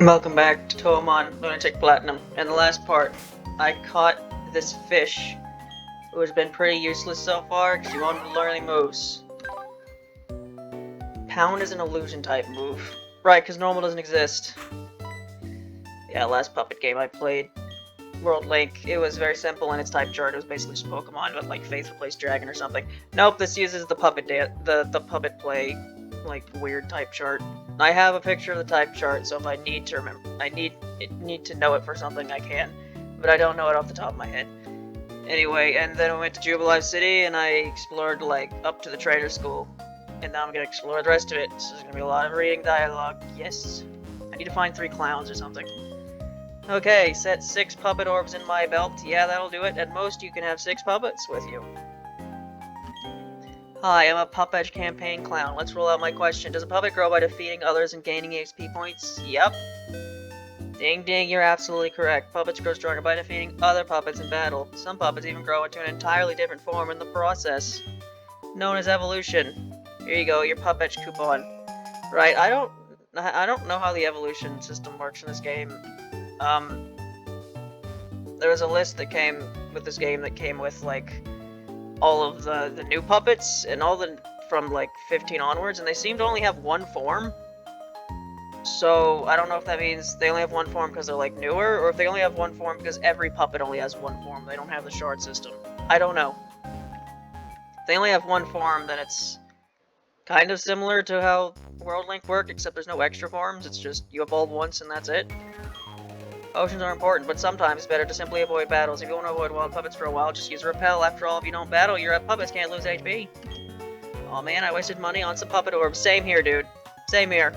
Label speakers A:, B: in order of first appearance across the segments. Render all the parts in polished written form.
A: Welcome back to Touhoumon, Lunatic Platinum. In the last part, I caught this fish, who has been pretty useless so far because he wanted to learn any moves. Pound is an illusion type move. Right, because normal doesn't exist. Yeah, last puppet game I played, World Link, it was very simple in its type chart. It was basically just Pokemon, but like Faith replaced Dragon or something. Nope, this uses the puppet the puppet play, like weird type chart. I have a picture of the type chart, so if I need to remember, I need to know it for something, I can, but I don't know it off the top of my head. Anyway, and then we went to Jubilife City, and I explored like up to the trader school, and now I'm gonna explore the rest of it. So there's gonna be a lot of reading dialogue. Yes, I need to find 3 clowns or something. Okay, set 6 puppet orbs in my belt. Yeah, that'll do it. At most, you can have 6 puppets with you. Hi, I'm a Puppet Campaign Clown. Let's roll out my question. Does a puppet grow by defeating others and gaining XP points? Yep. Ding ding, you're absolutely correct. Puppets grow stronger by defeating other puppets in battle. Some puppets even grow into an entirely different form in the process, known as evolution. Here you go, your puppet coupon. Right, I don't know how the evolution system works in this game. There was a list that came with this game that came with like all of the new puppets and all the from like 15 onwards, and they seem to only have one form. So I don't know if that means they only have one form because they're like newer, or if they only have one form because every puppet only has one form. They don't have the shard system. I don't know. If they only have one form, then it's kind of similar to how World Link worked, except there's no extra forms. It's just you evolve once and that's it. Potions are important, but sometimes it's better to simply avoid battles. If you want to avoid wild puppets for a while, just use Repel. After all, if you don't battle, your puppets can't lose HP. Oh man, I wasted money on some puppet orbs. Same here, dude. Same here.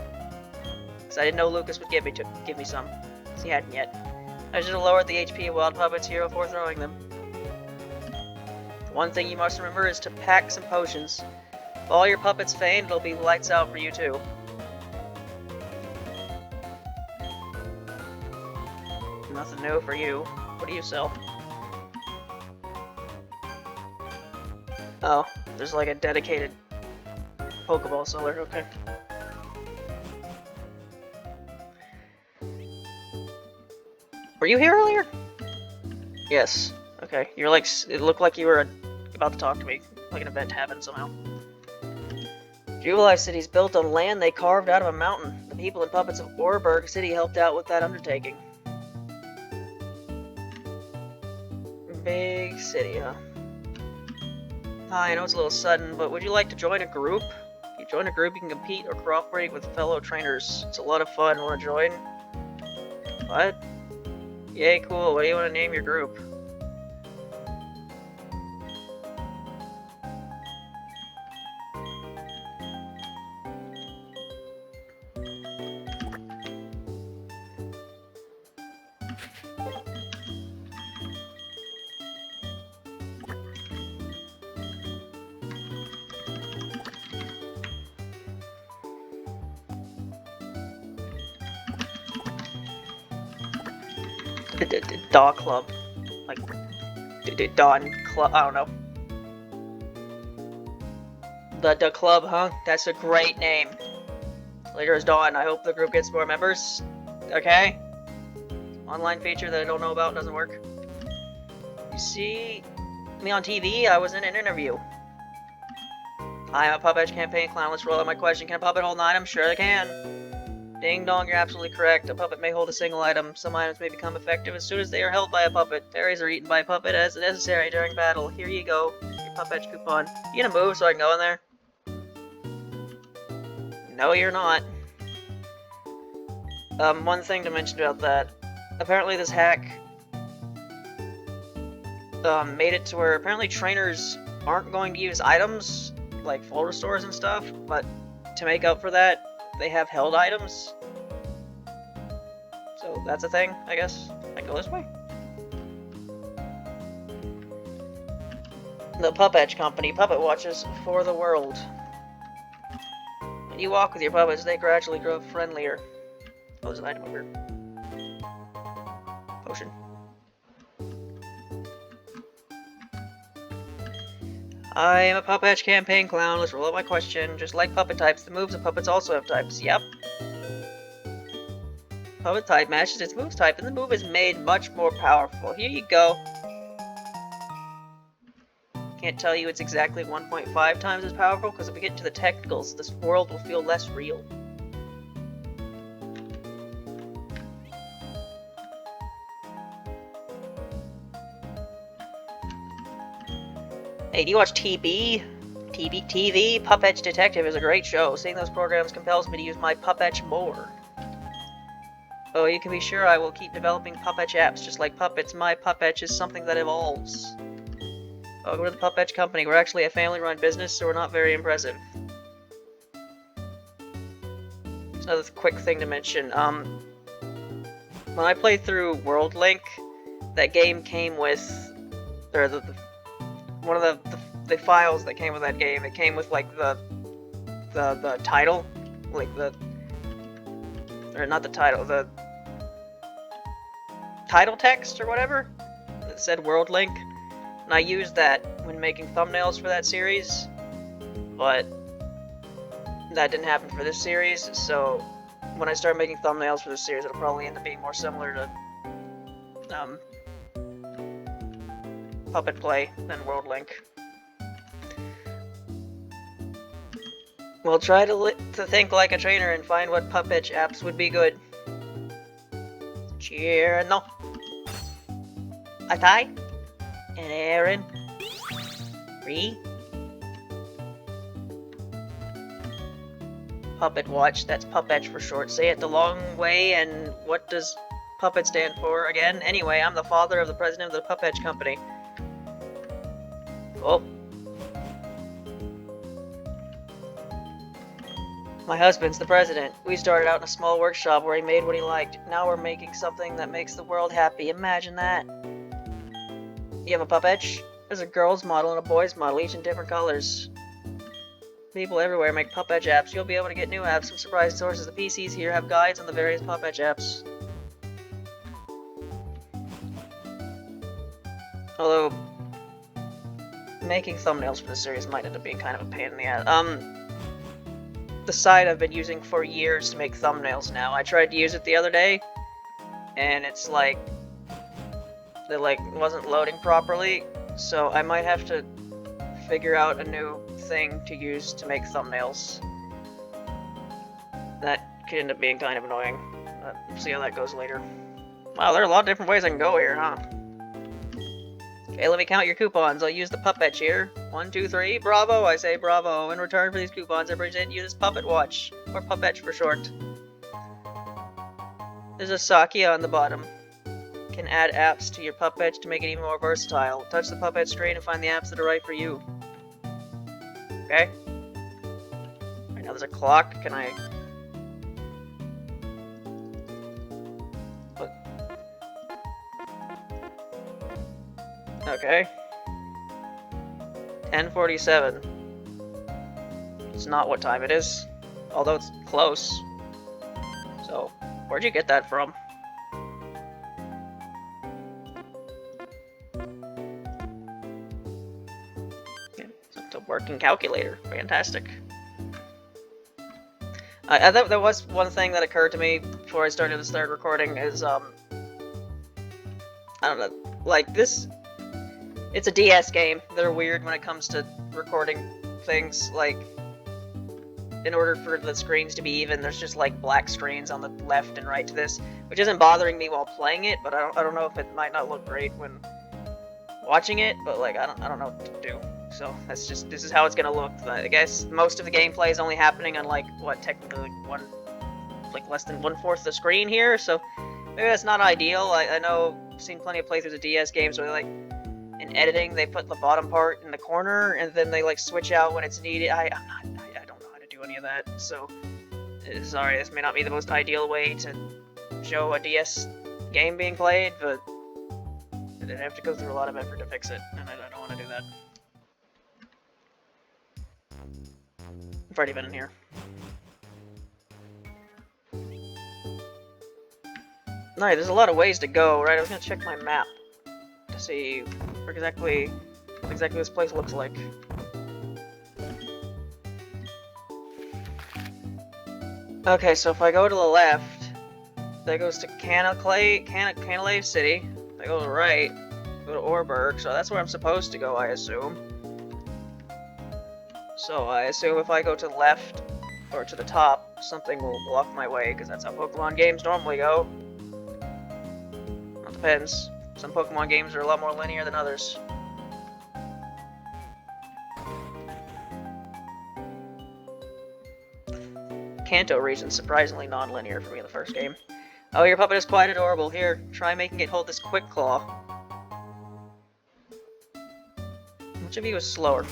A: Because I didn't know Lucas would give me some. Because he hadn't yet. I should have lowered the HP of wild puppets here before throwing them. One thing you must remember is to pack some potions. If all your puppets faint, it'll be lights out for you too. Nothing new for you. What do you sell? Oh, there's like a dedicated Pokeball seller, okay. Were you here earlier? Yes. Okay, you're like, it looked like you were about to talk to me, like an event happened somehow. Jubilife City is built on land they carved out of a mountain. The people and puppets of Orberg City helped out with that undertaking. Big city, huh? Hi, I know it's a little sudden, but would you like to join a group? If you join a group, you can compete or cooperate with fellow trainers. It's a lot of fun. Want to join? What? Yay, cool. What do you want to name your group? Dog Club. Like, Dawn Club. I don't know. The Club, huh? That's a great name. Later is Dawn. I hope the group gets more members. Okay? Online feature that I don't know about doesn't work. You see me on TV? I was in an interview. I'm a Puppet Campaign Clown. Let's roll out my question. Can a puppet hold an item? Sure they can. Ding dong, you're absolutely correct. A puppet may hold a single item. Some items may become effective as soon as they are held by a puppet. Berries are eaten by a puppet as necessary during battle. Here you go. Your puppet coupon. You gonna move so I can go in there? No, you're not. One thing to mention about that. Apparently this hack made it to where apparently trainers aren't going to use items like full restores and stuff, but to make up for that, they have held items. So that's a thing, I guess. I can go this way. The Puppet Company, puppet watches for the world. When you walk with your puppets, they gradually grow friendlier. Oh, there's an item over here. Potion. I am a Puppet Campaign Clown. Let's roll out my question. Just like puppet types, the moves of puppets also have types. Yep. Puppet type matches its moves type, and the move is made much more powerful. Here you go. Can't tell you it's exactly 1.5 times as powerful, because if we get into the technicals, this world will feel less real. Hey, do you watch TV? Puppetch Detective is a great show. Seeing those programs compels me to use my Puppetch more. Oh, you can be sure I will keep developing Puppetch apps. Just like puppets, my Puppetch is something that evolves. Oh, we're the Puppetch company. We're actually a family-run business, so we're not very impressive. Just another quick thing to mention. When I played through World Link, that game came with, or one of the files that came with that game. It came with like the title, like or not the title, the title text or whatever that said World Link. And I used that when making thumbnails for that series, but that didn't happen for this series, so when I start making thumbnails for this series, it'll probably end up being more similar to Puppet Play than World Link. We'll try to think like a trainer and find what Puppetch apps would be good. Cheer no. Atai. And Aaron. Re. Puppet Watch, that's Puppetch for short. Say it the long way, and what does Puppet stand for again? Anyway, I'm the father of the president of the Puppetch company. Oh. My husband's the president. We started out in a small workshop where he made what he liked. Now we're making something that makes the world happy. Imagine that. You have a Puppetch? There's a girl's model and a boy's model, each in different colors. People everywhere make Puppetch apps. You'll be able to get new apps from surprising sources. The PCs here have guides on the various Puppetch apps. Although, making thumbnails for this series might end up being kind of a pain in the ass. The site I've been using for years to make thumbnails now. I tried to use it the other day, and it's like, it wasn't loading properly, so I might have to figure out a new thing to use to make thumbnails. That could end up being kind of annoying. We'll see how that goes later. Wow, there are a lot of different ways I can go here, huh? Okay, let me count your coupons. I'll use the Puppetch here. 1, 2, 3. Bravo! I say bravo. In return for these coupons, I present you this Puppet Watch, or Puppetch for short. There's a Sakia on the bottom. You can add apps to your Puppetch to make it even more versatile. Touch the Puppet screen and find the apps that are right for you. Okay? Right now there's a clock. Can I... Okay. 10:47. It's not what time it is, although it's close. So, where'd you get that from? It's a working calculator. Fantastic. There was one thing that occurred to me before I started recording is, I don't know, like this... It's a DS game. They're weird when it comes to recording things. Like, in order for the screens to be even, there's just like black screens on the left and right to this, which isn't bothering me while playing it. But I don't know if it might not look great when watching it. But like I don't know what to do. So this is how it's gonna look. I guess most of the gameplay is only happening on like what technically less than 1/4 of the screen here. So maybe that's not ideal. I know I've seen plenty of playthroughs of DS games where like. In editing, they put the bottom part in the corner, and then they like switch out when it's needed. I don't know how to do any of that, so sorry, this may not be the most ideal way to show a DS game being played, but I'd have to go through a lot of effort to fix it, and I don't want to do that. I've already been in here. Alright, there's a lot of ways to go, right? I was gonna check my map to see what exactly this place looks like. Okay, so if I go to the left, That goes to Canalave City. I go right. Go to Orberg, so that's where I'm supposed to go, I assume. So I assume if I go to the left or to the top, something will block my way, because that's how Pokemon games normally go. It depends. Some Pokemon games are a lot more linear than others. Kanto region's surprisingly non-linear for me in the first game. Oh, your puppet is quite adorable. Here, try making it hold this Quick Claw. Which of you is slower?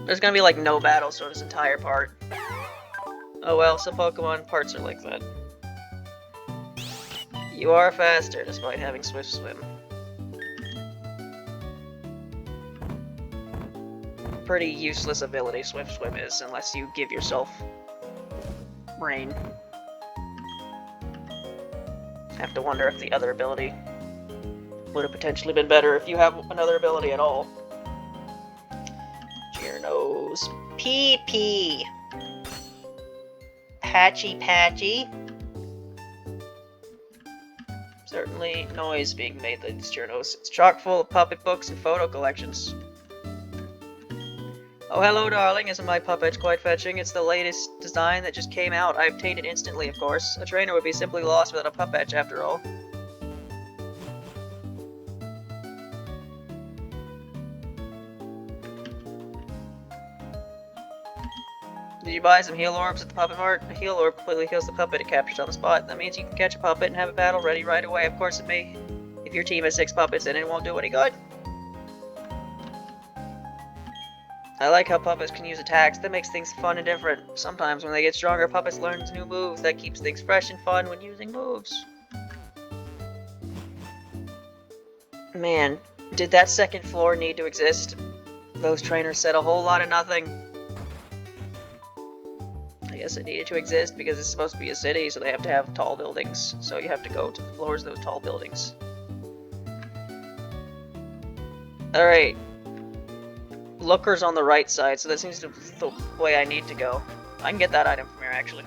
A: There's gonna be like no battles for this entire part. Oh well, some Pokemon parts are like that. You are faster despite having Swift Swim. Pretty useless ability Swift Swim is, unless you give yourself Rain. Have to wonder if the other ability would have potentially been better if you have another ability at all. Gyarados. PP. Patchy. Certainly noise being made by these Gyarados. It's chock full of puppet books and photo collections. Oh, hello, darling. Isn't my puppet quite fetching? It's the latest design that just came out. I obtained it instantly, of course. A trainer would be simply lost without a puppet, after all. Did you buy some heal orbs at the puppet mart? A heal orb completely heals the puppet it captures on the spot. That means you can catch a puppet and have a battle ready right away. Of course it may. If your team has 6 puppets, then it won't do any good. I like how puppets can use attacks. That makes things fun and different. Sometimes when they get stronger, puppets learn new moves. That keeps things fresh and fun when using moves. Man, did that second floor need to exist? Those trainers said a whole lot of nothing. I guess it needed to exist because it's supposed to be a city, so they have to have tall buildings. So you have to go to the floors of those tall buildings. Alright. Looker's on the right side, so that seems to be the way I need to go. I can get that item from here, actually.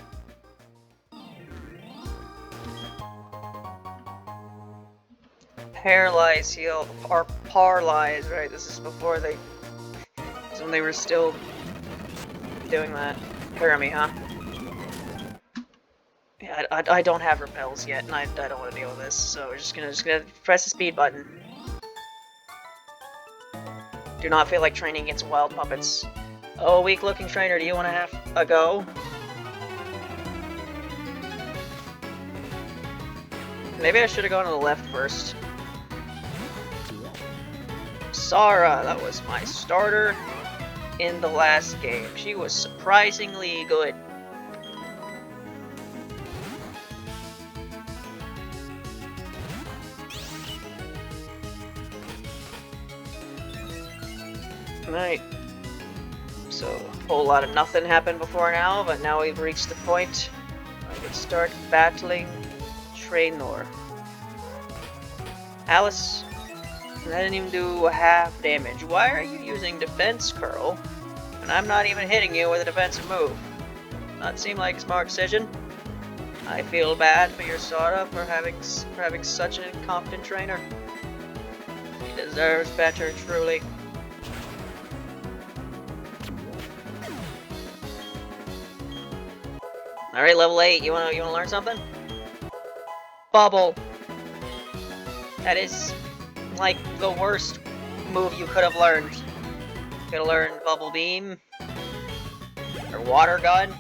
A: Paralyze heal, or paralyze, right? This is before they... This is when they were still doing that. Parami, huh? Yeah, I don't have repels yet, and I don't want to deal with this, so we're just gonna press the speed button. Do not feel like training against wild puppets. Oh, weak-looking trainer, do you want to have a go? Maybe I should have gone to the left first. Sara, that was my starter in the last game. She was surprisingly good. Right. So, a whole lot of nothing happened before now, but now we've reached the point I can start battling Trainor. Alice, I didn't even do half damage. Why are you using Defense Curl? And I'm not even hitting you with a defensive move. Not seem like a smart decision. I feel bad for your Sora for having such an incompetent trainer. He deserves better, truly. Alright, level 8. You wanna learn something? Bubble. That is like the worst move you could have learned. You could have learned Bubble Beam. Or Water Gun.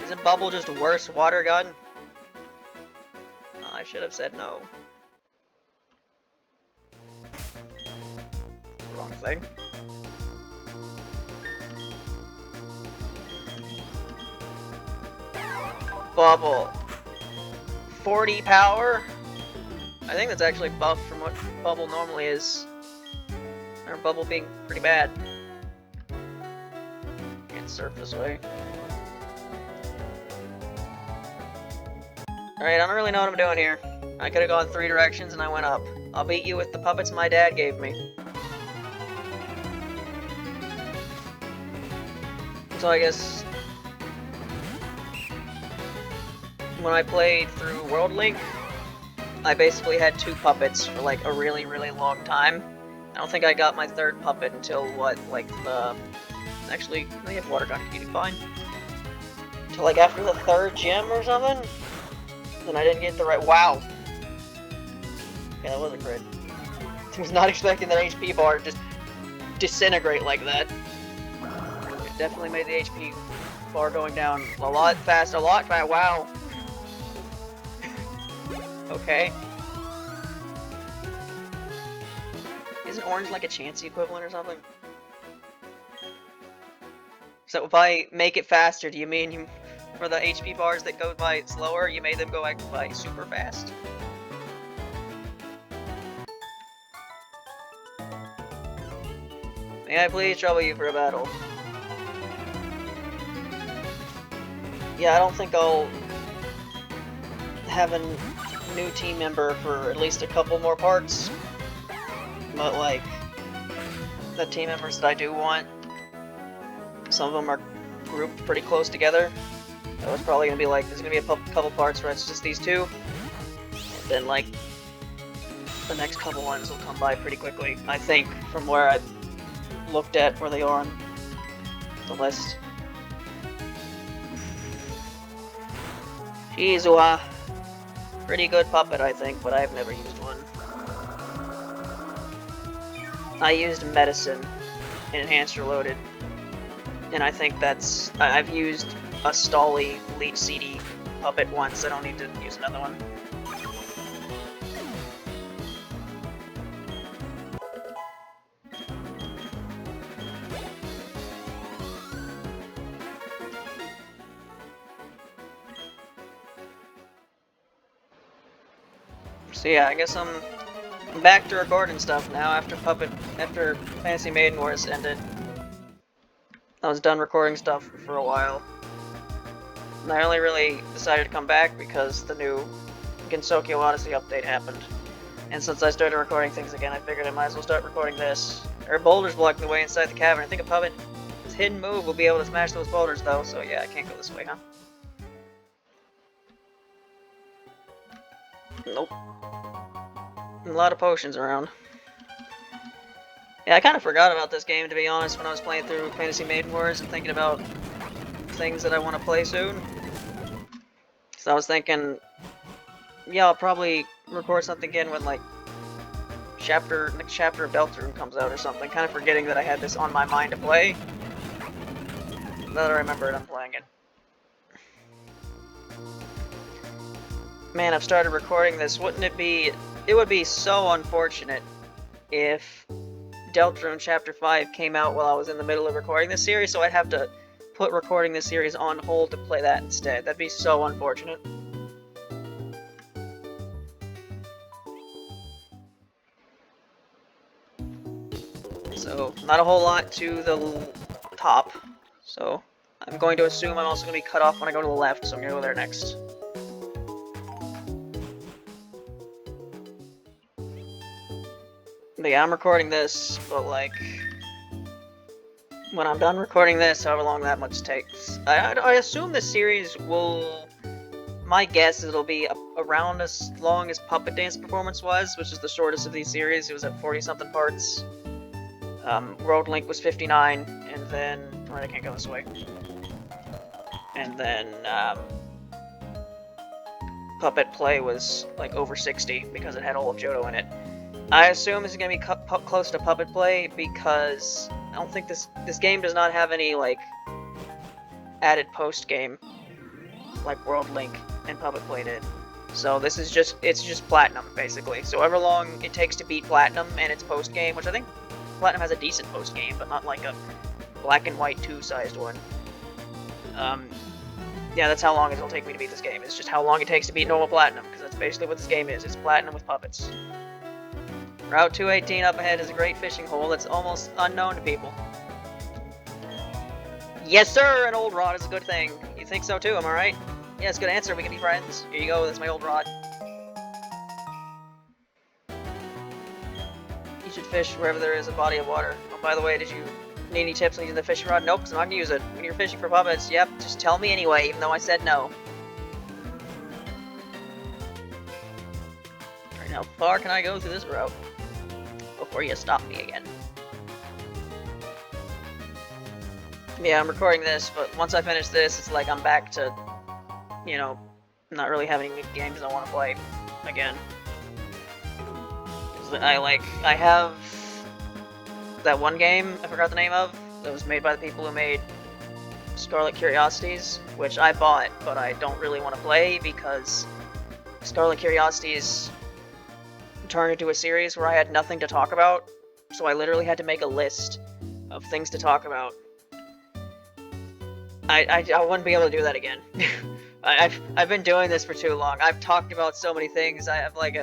A: Isn't Bubble just worse Water Gun? Oh, I should have said no. Wrong thing. Bubble. 40 power? I think that's actually buffed from what Bubble normally is. Or Bubble being pretty bad. Can't surf this way. Alright, I don't really know what I'm doing here. I could have gone 3 directions and I went up. I'll beat you with the puppets my dad gave me. So I guess... when I played through World Link, I basically had 2 puppets for like a really, really long time. I don't think I got my 3rd puppet until what, like the... Actually, they have water gun, you fine. Until like after the 3rd gym or something? Then I didn't get the right... Wow! Okay, that was a crit. I was not expecting that HP bar to just disintegrate like that. It definitely made the HP bar going down a lot fast, wow! Okay. Isn't orange like a Chansey equivalent or something? So if I make it faster, do you mean you, for the HP bars that go by slower, you made them go by super fast? May I please trouble you for a battle? Yeah, I don't think I'll have a new team member for at least a couple more parts. But like, the team members that I do want, some of them are grouped pretty close together. So it's probably gonna be like, there's gonna be a couple parts where it's just these 2. And then like, the next couple ones will come by pretty quickly. I think, from where I looked at where they are on the list. Jeez, pretty good puppet, I think, but I've never used one. I used medicine in Enhanced Reloaded, and I think that's... I've used a Stolly Leech CD puppet once, I don't need to use another one. So yeah, I guess I'm back to recording stuff now after Fantasy Maiden Wars ended. I was done recording stuff for a while. And I only really decided to come back because the new Gensokyo Odyssey update happened. And since I started recording things again, I figured I might as well start recording this. There are boulders blocking the way inside the cavern. I think a puppet's hidden move will be able to smash those boulders though, so yeah, I can't go this way, huh? Nope. A lot of potions around. Yeah, I kind of forgot about this game, to be honest, when I was playing through Fantasy Maiden Wars and thinking about things that I want to play soon. So I was thinking, yeah, I'll probably record something again when, like, next chapter of Deltarune comes out or something, kind of forgetting that I had this on my mind to play. Now that I remember it, I'm playing it. Man, I've started recording this. Wouldn't it be... It would be so unfortunate if Deltarune Chapter 5 came out while I was in the middle of recording this series, so I'd have to put recording this series on hold to play that instead. That'd be so unfortunate. So, not a whole lot to the top, so I'm going to assume I'm also going to be cut off when I go to the left, so I'm going to go there next. But yeah, I'm recording this, but like, when I'm done recording this, however long that much takes, I assume the series will, my guess is it'll be around as long as Puppet Dance Performance was, which is the shortest of these series. It was at 40-something parts. World Link was 59, and then, I can't go this way. And then, Puppet Play was like over 60, because it had all of Johto in it. I assume this is going to be close to Puppet Play because I don't think this game does not have any, like, added post-game like World Link and Puppet Play did. So this is it's just Platinum, basically. So however long it takes to beat Platinum and its post-game, which I think Platinum has a decent post-game, but not like a Black and White 2-sized one. Yeah, that's how long it'll take me to beat this game. It's just how long it takes to beat normal Platinum, because that's basically what this game is. It's Platinum with puppets. Route 218 up ahead is a great fishing hole that's almost unknown to people. Yes, sir! An old rod is a good thing. You think so too, am I right? Yes, good answer. We can be friends. Here you go. That's my old rod. You should fish wherever there is a body of water. Oh, by the way, did you need any tips on using the fishing rod? Nope, because I'm not going to use it. When you're fishing for puppets, yep, just tell me anyway, even though I said no. And how far can I go through this route before you stop me again? Yeah, I'm recording this, but once I finish this, it's like I'm back to, you know, not really having any games I want to play again. I have that one game, I forgot the name of, that was made by the people who made Scarlet Curiosities, which I bought, but I don't really want to play because Scarlet Curiosities turned into a series where I had nothing to talk about, so I literally had to make a list of things to talk about. I wouldn't be able to do that again. I've been doing this for too long. I've talked about so many things. I have like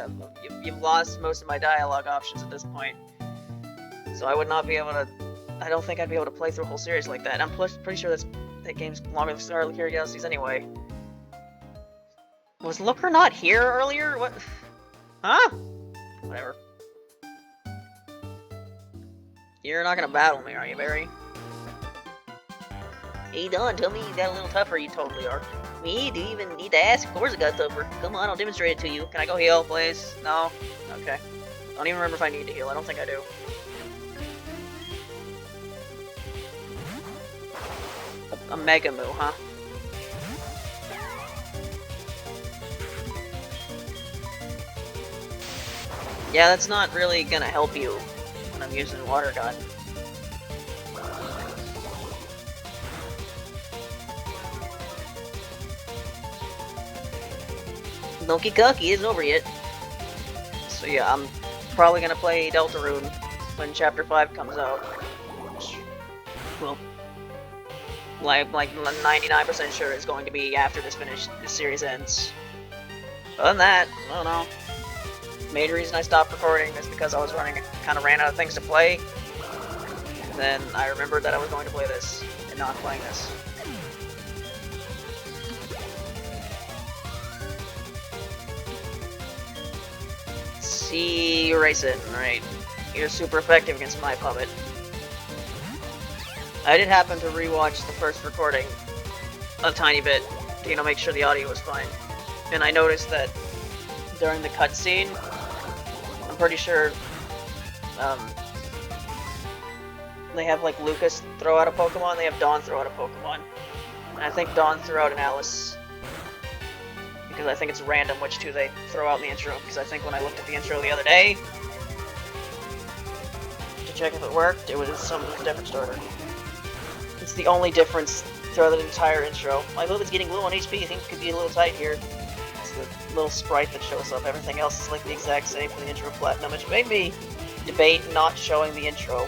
A: you've lost most of my dialogue options at this point. So I would not be able to. I don't think I'd be able to play through a whole series like that. I'm pretty sure that game's longer than Scarlet Curiosities anyway. Was Looker not here earlier? What? Huh? Whatever. You're not gonna battle me, are you, Barry? Hey Don, tell me you got a little tougher, you totally are. Me? Do you even need to ask? Of course it got tougher. Come on, I'll demonstrate it to you. Can I go heal, please? No? Okay. I don't even remember if I need to heal. I don't think I do. A Mega Moo, huh? Yeah, that's not really gonna help you when I'm using Water Gun. Don't get cocky, it isn't over yet. So yeah, I'm probably gonna play Deltarune when Chapter 5 comes out. Which, well, like 99% sure it's going to be after this series ends. Other than that, I don't know. Main reason I stopped recording is because I was kind of ran out of things to play. And then I remembered that I was going to play this, and not playing this. See, Racing, right. You're super effective against my puppet. I did happen to rewatch the first recording a tiny bit to, make sure the audio was fine. And I noticed that during the cutscene, I'm pretty sure they have like Lucas throw out a Pokemon, they have Dawn throw out a Pokemon. And I think Dawn threw out an Alice. Because I think it's random which two they throw out in the intro, because I think when I looked at the intro the other day to check if it worked, it was some different starter. It's the only difference throughout the entire intro. My move is getting low on HP, I think it could be a little tight here. It's the little sprite that shows up, everything else is like the exact same for the intro Platinum, which made me debate not showing the intro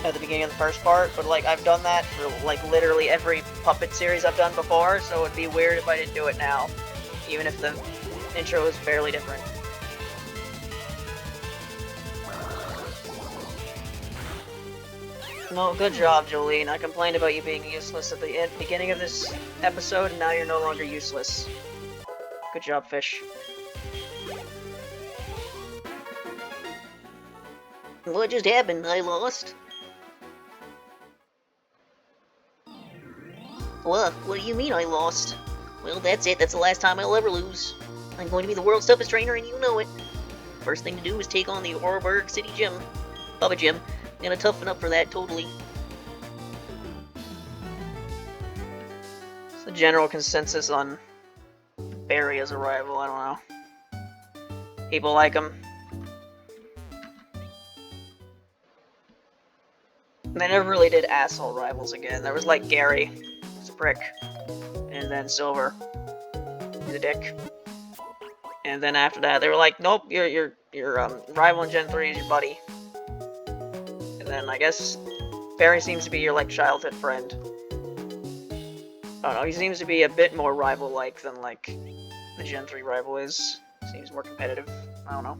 A: at the beginning of the first part, but like I've done that for like literally every puppet series I've done before, so it'd be weird if I didn't do it now, even if the intro is fairly different. No, good job, Jolene. I complained about you being useless at the beginning of this episode, and now you're no longer useless. Good job, Fish. What just happened? I lost? What do you mean I lost? Well, that's it. That's the last time I'll ever lose. I'm going to be the world's toughest trainer, and you know it. First thing to do is take on the Oreburgh City Gym. Puppet Gym. I'm gonna toughen up for that, totally. It's the general consensus on Barry as a rival, I don't know. People like him. They never really did asshole rivals again. There was like Gary, who's a prick, and then Silver, he's a dick. And then after that, they were like, nope, your rival in Gen 3 is your buddy. And then I guess Barry seems to be your like childhood friend. I don't know, he seems to be a bit more rival-like than like the Gen 3 rival is. Seems more competitive. I don't know.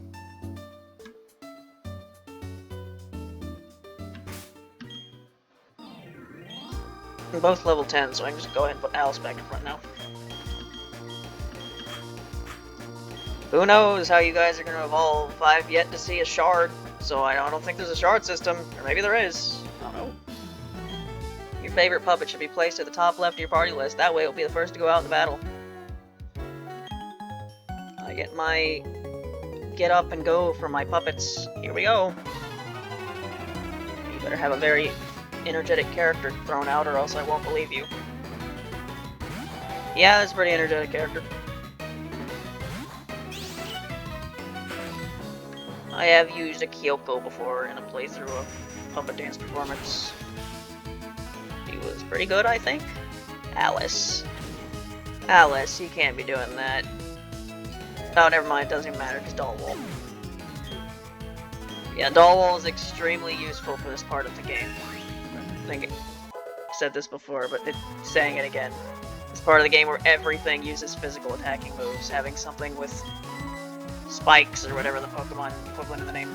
A: They're both level 10, so I can just go ahead and put Alice back in front now. Who knows how you guys are going to evolve? I've yet to see a shard, so I don't think there's a shard system. Or maybe there is. I don't know. Your favorite puppet should be placed at the top left of your party list. That way it'll be the first to go out in the battle. I get my get up and go for my puppets. Here we go. You better have a very energetic character thrown out or else I won't believe you. Yeah, that's a pretty energetic character. I have used a Kyoko before in a playthrough of puppet dance performance. She was pretty good, I think. Alice. Alice, you can't be doing that. Oh, never mind, it doesn't even matter, because Doll Wall. Yeah, Doll Wall is extremely useful for this part of the game. I think I said this before, but saying it again. It's part of the game where everything uses physical attacking moves. Having something with spikes or whatever the Pokemon equivalent of the name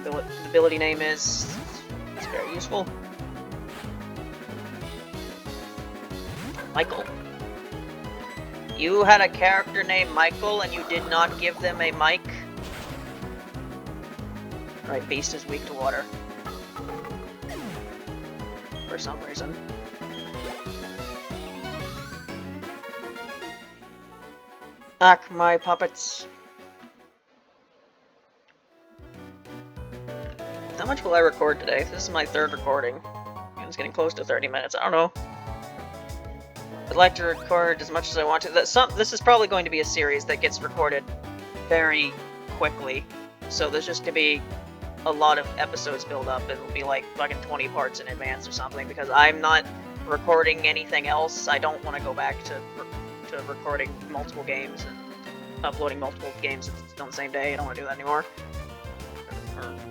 A: ability name is, it's very useful. Michael. You had a character named Michael and you did not give them a mic? Right, Beast is weak to water. For some reason. Ack, my puppets. How much will I record today? This is my third recording. And it's getting close to 30 minutes. I don't know. I'd like to record as much as I want to. This is probably going to be a series that gets recorded very quickly. So there's just going to be a lot of episodes build up. It'll be like fucking 20 parts in advance or something because I'm not recording anything else. I don't want to go back to recording multiple games and uploading multiple games on the same day. I don't want to do that anymore.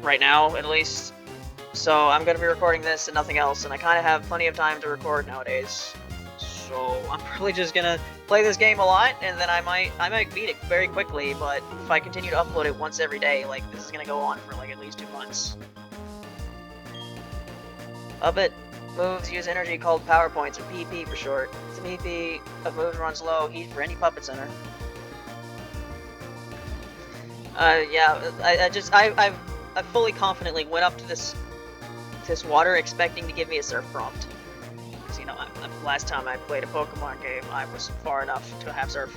A: Right now, at least. So I'm going to be recording this and nothing else, and I kind of have plenty of time to record nowadays. So I'm probably just going to play this game a lot, and then I might beat it very quickly, but if I continue to upload it once every day, like, this is going to go on for like at least 2 months. Puppet moves use energy called power points, or PP for short. If an EP of moves runs low, heat for any puppet center. Yeah, I fully confidently went up to this water expecting to give me a surf prompt. Because, you know, last time I played a Pokemon game, I was far enough to have surf.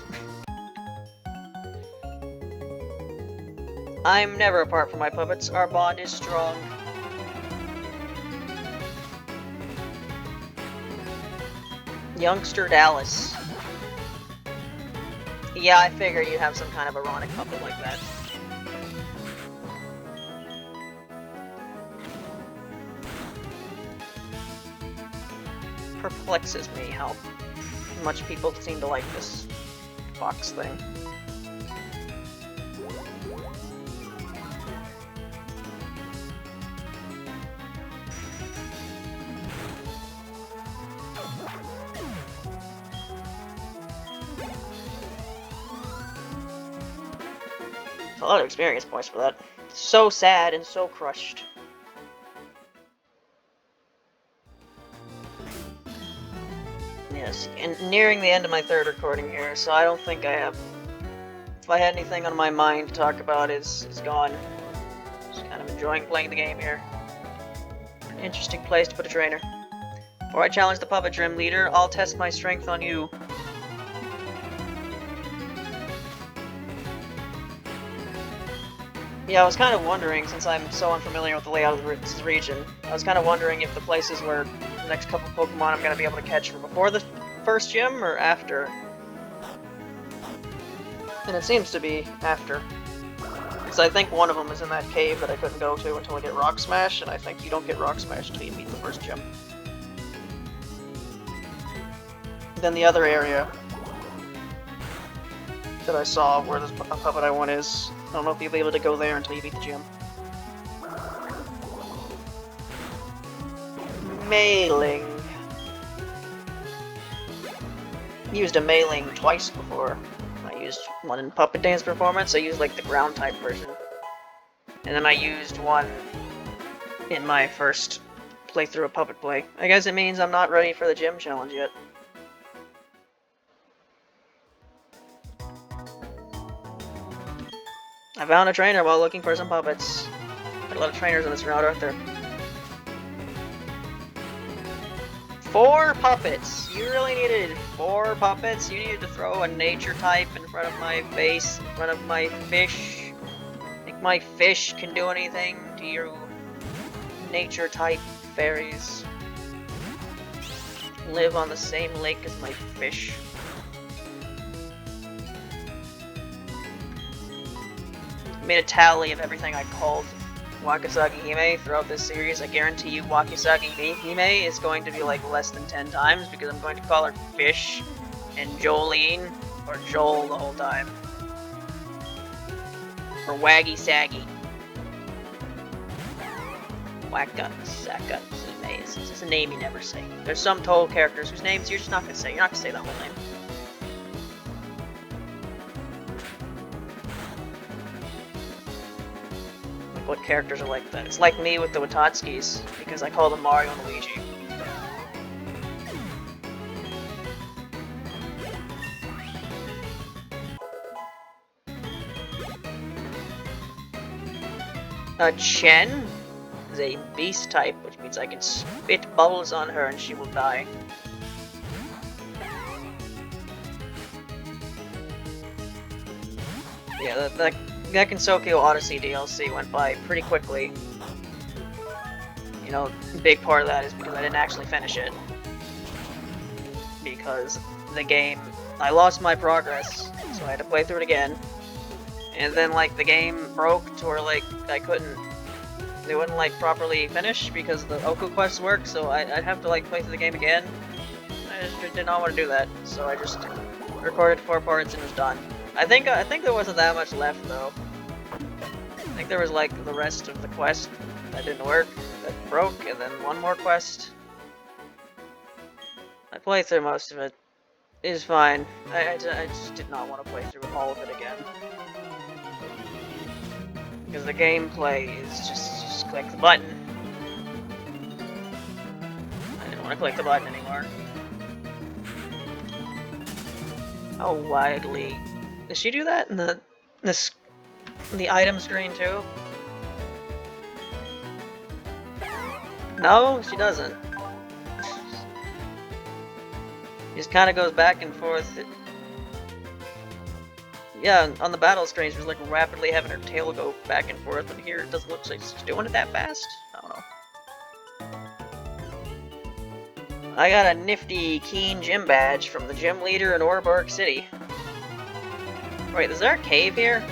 A: I'm never apart from my puppets. Our bond is strong. Youngster Dallas. Yeah, I figured you'd have some kind of ironic puppet like that. Perplexes me how much people seem to like this box thing. A lot of experience points for that. So sad and so crushed. Yes, and nearing the end of my third recording here, so I don't think I have... If I had anything on my mind to talk about, is gone. Just kind of enjoying playing the game here. An interesting place to put a trainer. Before I challenge the puppet gym leader, I'll test my strength on you. Yeah, I was kind of wondering, since I'm so unfamiliar with the layout of this region, I was kind of wondering if the places where the next couple Pokemon I'm going to be able to catch were before the first gym, or after. And it seems to be after. Because I think one of them is in that cave that I couldn't go to until I get Rock Smash, and I think you don't get Rock Smash until you beat the first gym. Then the other area that I saw where this puppet I want is, I don't know if you'll be able to go there until you beat the gym. Mailing. Used a mailing twice before. I used one in Puppet Dance Performance, I used like the ground type version. And then I used one in my first playthrough of Puppet Play. I guess it means I'm not ready for the gym challenge yet. I found a trainer while looking for some puppets. There are a lot of trainers on this route, aren't there? 4 puppets! You really needed 4 puppets? You needed to throw a nature type in front of my face, in front of my fish? Think my fish can do anything to you nature type fairies? Live on the same lake as my fish. I made a tally of everything I called Wakasagi Hime throughout this series. I guarantee you Wakasagi Hime is going to be like less than 10 times because I'm going to call her Fish and Jolene or Joel the whole time. Or Waggy Saggy. Wakasaka Hime is just a name you never say. There's some Toho characters whose names you're just not going to say. You're not going to say that whole name. What characters are like that? It's like me with the Watatskis, because I call them Mario and Luigi. Chen is a beast type, which means I can spit bubbles on her and she will die. Yeah, that Gensokyo Odyssey DLC went by pretty quickly. You know, a big part of that is because I didn't actually finish it. Because the game, I lost my progress, so I had to play through it again. And then, like, the game broke to where, like, I couldn't, it wouldn't, like, properly finish because the Oku quests work, so I'd have to, like, play through the game again. I just did not want to do that, so I just recorded 4 parts and was done. I think there wasn't that much left though. I think there was like the rest of the quest that didn't work, that broke, and then one more quest. I played through most of it. It is fine. I just did not want to play through all of it again. Because the gameplay is just click the button. I didn't want to click the button anymore. How widely... Does she do that in the item screen too? No, she doesn't. She just kind of goes back and forth. Yeah, on the battle screen, she's like rapidly having her tail go back and forth, and here it doesn't look like she's doing it that fast. I don't know. I got a nifty Keen Gym badge from the gym leader in Lunatic City. Wait, is there a cave here?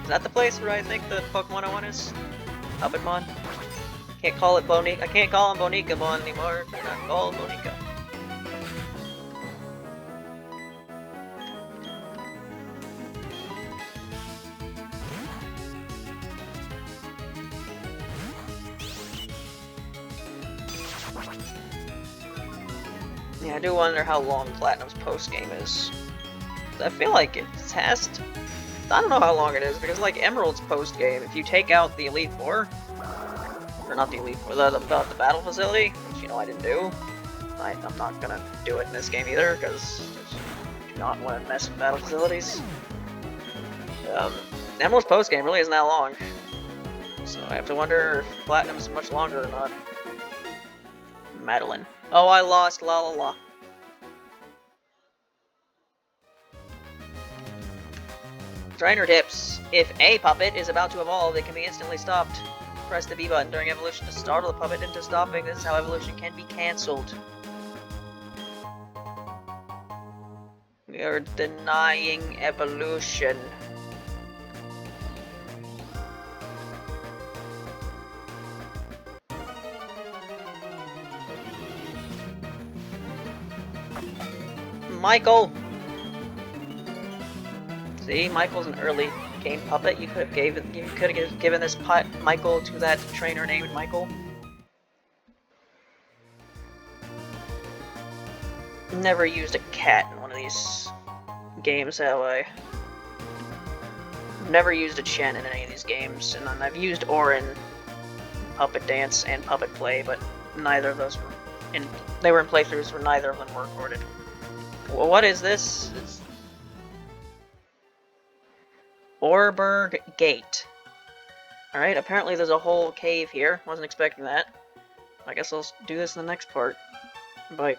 A: Is that the place where I think the Pokemon one is? Puppetmon? Can't call it Bonica. I can't call him Bonikamon anymore. They're not called Bonica. Yeah, I do wonder how long Platinum's post-game is. I feel like it has to... I don't know how long it is, because like Emerald's post-game, if you take out the Elite Four, or not the Elite Four, the battle facility, which you know I didn't do, I'm not gonna do it in this game either, because I do not want to mess with battle facilities. Emerald's post-game really isn't that long, so I have to wonder if Platinum's much longer or not. Madeline. Oh, I lost, la la la. Trainer tips. If a puppet is about to evolve, it can be instantly stopped. Press the B button during evolution to startle the puppet into stopping. This is how evolution can be cancelled. We are denying evolution. Michael! See, Michael's an early game puppet. You could have given this Michael to that trainer named Michael. Never used a cat in one of these games that way. Never used a Chen in any of these games, and then I've used Orin, Puppet Dance, and Puppet Play, but neither of those were in. They were in playthroughs where neither of them were recorded. Well, what is this? It's Orberg Gate. Alright, apparently there's a whole cave here. Wasn't expecting that. I guess I'll do this in the next part. Bye.